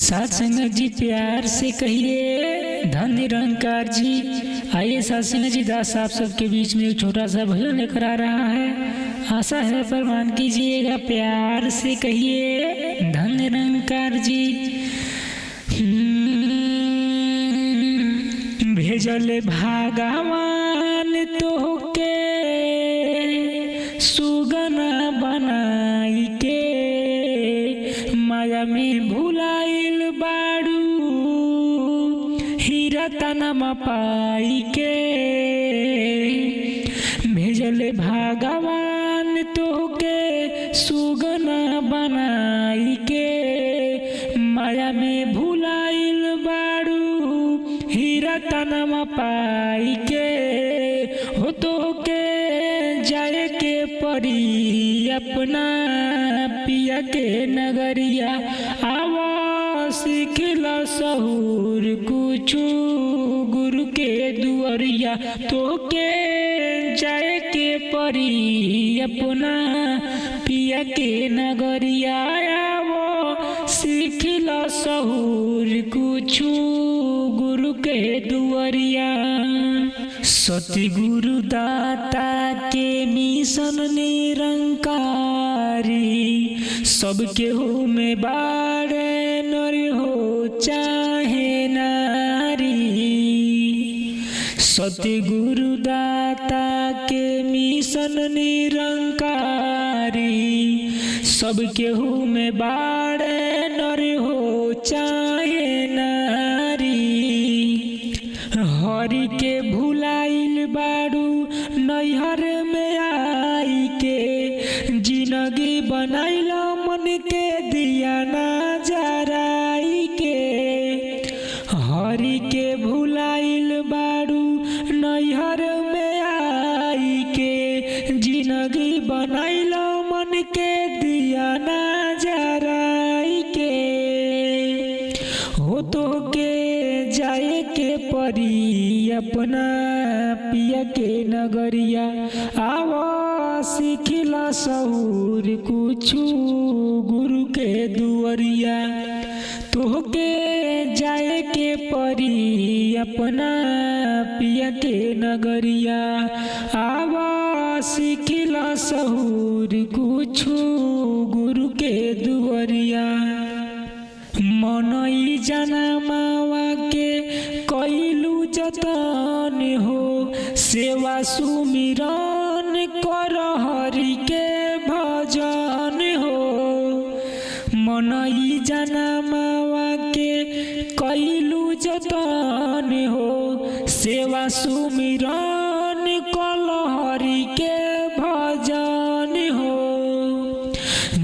साथ संगत जी प्यार से कहिए धन निरंकार जी। आइए साथ संगत जी, दास आप सबके बीच में एक छोटा सा भजन लेकर आ रहा है। आशा है प्रमाण कीजिएगा, प्यार से कहिए धन निरंकार जी। भेजल भगवान तोहके सुगना बनाई के, माया में भुलाइल बाड़ू हीरा तनमा पाई के। भेजल भगवान तोहके सुगना बनाई के, माया में भुलाइल बाड़ू हीरा तनमा पाई के। हो तोहके जाए के परी अपना पिया के नगरिया, आवा सीखला सहूर कुछु गुरु के दुआरिया। तोहके जाए के परी अपना पिया के नगरिया, आवा सीखला सहूर कुछु गुरु के दुआरिया। सतगुरु दाता के मिशन निरंकारी, सबके हो में बाड़े नर हो चाहे नारी। सतगुरु दाता के मिशन निरंकारी, सबके हो में बाड़े नर हो चाहे नारी। हरि के भुलाइल बाड़ू नैहर में आई के, जिंदगी बनैल मन के दिया ना जराई के। हरि के भुलाइल बाड़ू नैहर में आई के, जिंदगी बनैल मन के दिया ना जराई के। हो तो के जाए के परी अपना पिया के नगरिया, आवा सीखला सहूर कुछु गुरु के दुआरिया। तोहके जाए के परी अपना पिया के नगरिया, आवा सीखला सहूर कुछु गुरु के दुआरिया। मनई जनमावा के कैलू जतन हो, सेवा सुमिरन कर हरि के भजन हो। मनई जनमावा के कैलू जतन हो, सेवा सुमिरन कर हरि के भजन हो।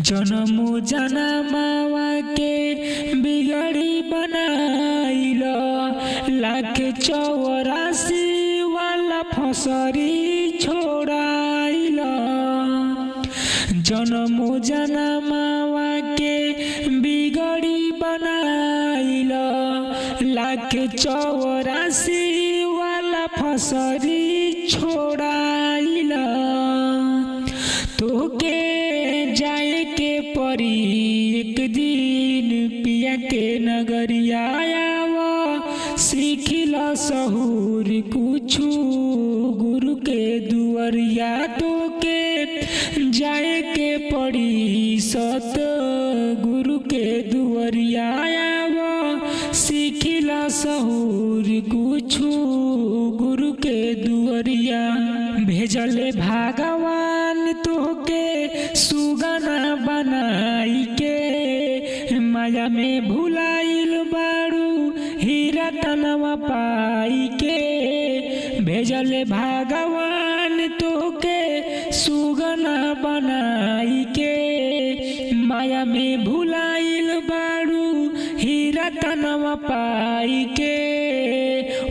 जनमु जनमावा के बिगड़ी बनाइल, लाख 84 वाला फसरी छोड़ाइल। जनमु जनमावा के बिगड़ी बनाइल, लाख 84 वाला फसरी छोड़ाइल। तोहके जाए के परी एक दिन पिया के नगरिया, आवा सीखला सहूर कुछु गुरु के दुआरिया। तोके जाए के पड़ी सत गुरु के दुआरिया, आवा सीखला सहूर कुछु गुरु के दुआरिया। भेजल भगवान तोहके सुगना बनाई के, माया में भुलाइल बाड़ू हीरा तनवा पाई के। भेजल भगवान तोहके सुगना बनाई के, माया में भुलाइल बाड़ू हीरा तनवा पाई के।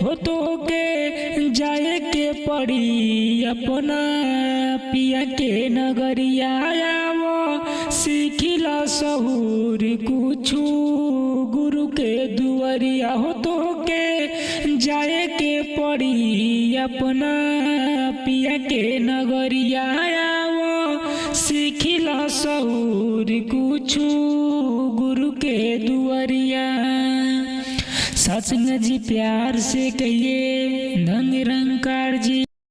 हो तोहके जाए के पड़ी अपना पिया के नगरिया, आवा सीखला सहूर कुछु गुरु के दुआरिया। हो तोहके जाए के पड़ी अपना पिया के नगरिया, आवा सीखला सहूर कुछु गुरु के दुआरिया। सत्संग जी प्यार से कहिए